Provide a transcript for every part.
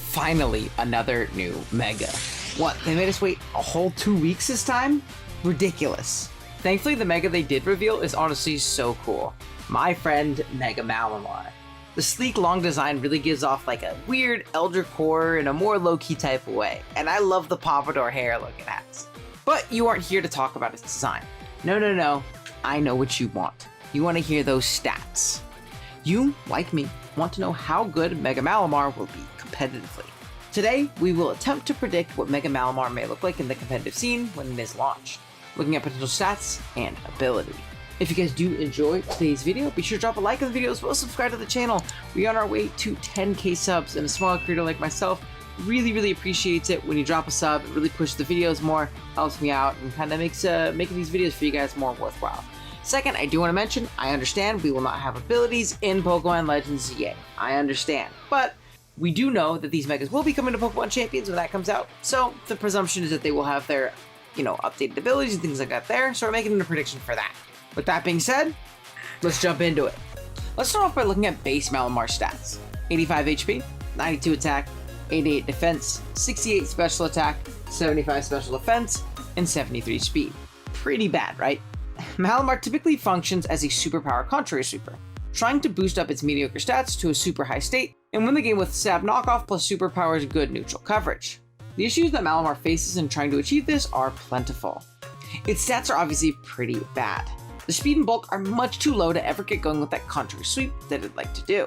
Finally, another new Mega. What, they made us wait a whole 2 weeks this time? Ridiculous. Thankfully, the Mega they did reveal is honestly so cool. My friend, Mega Malamar. The sleek, long design really gives off like a weird elder core in a more low-key type of way, and I love the pompadour hair look it has. But you aren't here to talk about its design. No. I know what you want. You want to hear those stats. You, like me, want to know how good Mega Malamar will be competitively. Today, we will attempt to predict what Mega Malamar may look like in the competitive scene when it is launched, looking at potential stats and ability. If you guys do enjoy today's video, be sure to drop a like on the video as well as subscribe to the channel. We are on our way to 10k subs, and a small creator like myself really appreciates it when you drop a sub. It really pushes the videos more, helps me out, and kind of makes making these videos for you guys more worthwhile. Second, I do want to mention, I understand we will not have abilities in Pokemon Legends ZA. I understand, but we do know that these Megas will be coming to Pokemon Champions when that comes out, so the presumption is that they will have their, updated abilities and things like that there, so we're making a prediction for that. With that being said, let's jump into it. Let's start off by looking at base Malamar stats. 85 HP, 92 attack, 88 defense, 68 special attack, 75 special defense, and 73 speed. Pretty bad, right? Malamar typically functions as a superpower contrary sweeper, trying to boost up its mediocre stats to a super high state and win the game with stab knockoff plus superpower's good neutral coverage. The issues that Malamar faces in trying to achieve this are plentiful. Its stats are obviously pretty bad. The speed and bulk are much too low to ever get going with that contrary sweep that it'd like to do.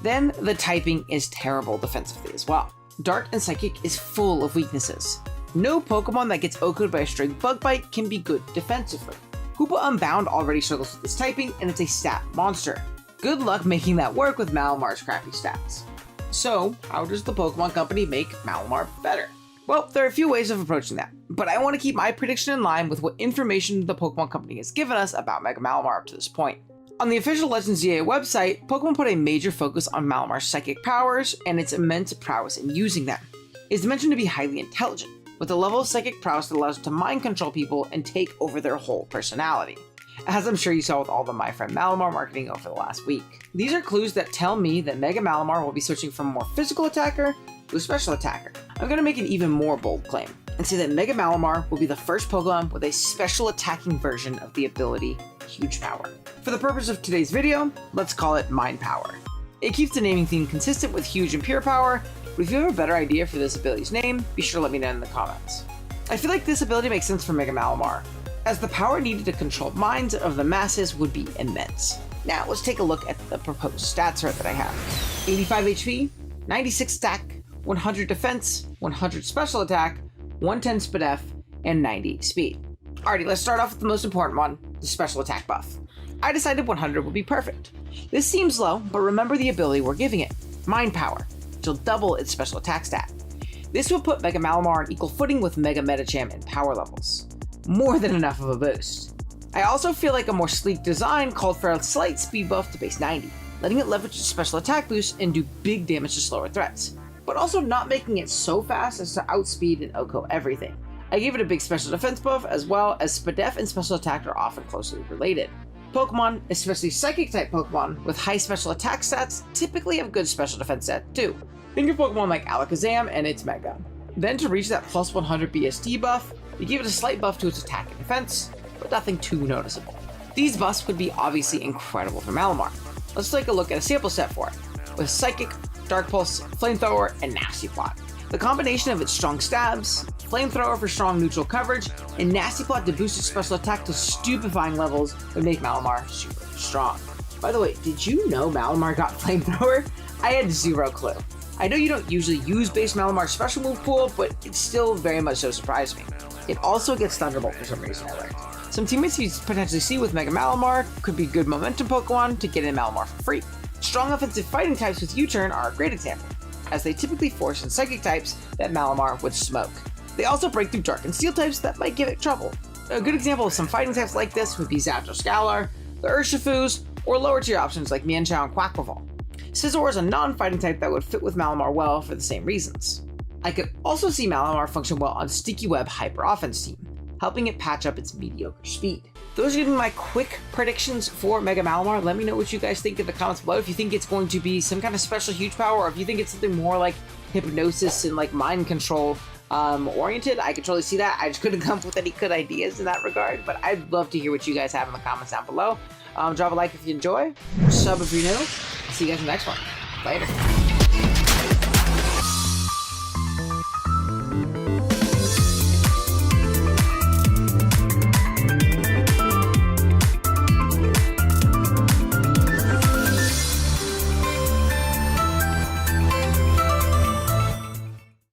Then, the typing is terrible defensively as well. Dark and Psychic is full of weaknesses. No Pokemon that gets OHKO'd by a stray Bug Bite can be good defensively. Hoopa Unbound already struggles with this typing, and it's a stat monster. Good luck making that work with Malamar's crappy stats. So, how does the Pokemon Company make Malamar better? Well, there are a few ways of approaching that, but I want to keep my prediction in line with what information the Pokemon Company has given us about Mega Malamar up to this point. On the official Legends ZA website, Pokemon put a major focus on Malamar's psychic powers and its immense prowess in using them. It is mentioned to be highly intelligent, with a level of psychic prowess that allows it to mind control people and take over their whole personality, as I'm sure you saw with all the My Friend Malamar marketing over the last week. These are clues that tell me that Mega Malamar will be switching from a more physical attacker to a special attacker. I'm going to make an even more bold claim and say that Mega Malamar will be the first Pokemon with a special attacking version of the ability Huge Power. For the purpose of today's video, let's call it Mind Power. It keeps the naming theme consistent with Huge and Pure Power, but if you have a better idea for this ability's name, be sure to let me know in the comments. I feel like this ability makes sense for Mega Malamar, as the power needed to control minds of the masses would be immense. Now let's take a look at the proposed stats that I have. 85 HP, 96 attack, 100 defense, 100 special attack, 110 SPDF, and 90 speed. Alrighty, let's start off with the most important one, the special attack buff. I decided 100 would be perfect. This seems low, but remember the ability we're giving it, Mind Power, which will double its special attack stat. This will put Mega Malamar on equal footing with Mega Medicham in power levels. More than enough of a boost. I also feel like a more sleek design called for a slight speed buff to base 90, letting it leverage its special attack boost and do big damage to slower threats, but also not making it so fast as to outspeed and OHKO everything. I gave it a big special defense buff, as well as SPDF and special attack are often closely related. Pokemon, especially psychic type Pokemon with high special attack stats, typically have good special defense stats too. Think of Pokemon like Alakazam and its Mega. Then to reach that plus 100 BSD buff, you give it a slight buff to its attack and defense, but nothing too noticeable. These buffs would be obviously incredible for Malamar. Let's take a look at a sample set for it, with Psychic, Dark Pulse, Flamethrower, and Nasty Plot. The combination of its strong stabs, Flamethrower for strong neutral coverage, and Nasty Plot to boost its special attack to stupefying levels would make Malamar super strong. By the way, did you know Malamar got Flamethrower? I had zero clue. I know you don't usually use base Malamar's special move pool, but it still very much so surprised me. It also gets Thunderbolt for some reason, I learned. Some teammates you potentially see with Mega Malamar could be good momentum Pokemon to get in Malamar for free. Strong offensive fighting types with U-Turn are a great example, as they typically force in psychic types that Malamar would smoke. They also break through Dark and Steel types that might give it trouble. A good example of some fighting types like this would be Zapdos Galar, the Urshifus, or lower tier options like Mienshao and Quaquaval. Scizor is a non-fighting type that would fit with Malamar well for the same reasons. I could also see Malamar function well on Sticky Web Hyper Offense team, helping it patch up its mediocre speed. Those are my quick predictions for Mega Malamar. Let me know what you guys think in the comments below. If you think it's going to be some kind of special huge power, or if you think it's something more like hypnosis and like mind control oriented. I could totally see that. I just couldn't come up with any good ideas in that regard, but I'd love to hear what you guys have in the comments down below. Drop a like if you enjoy, sub if you're new. See you guys in the next one. Later.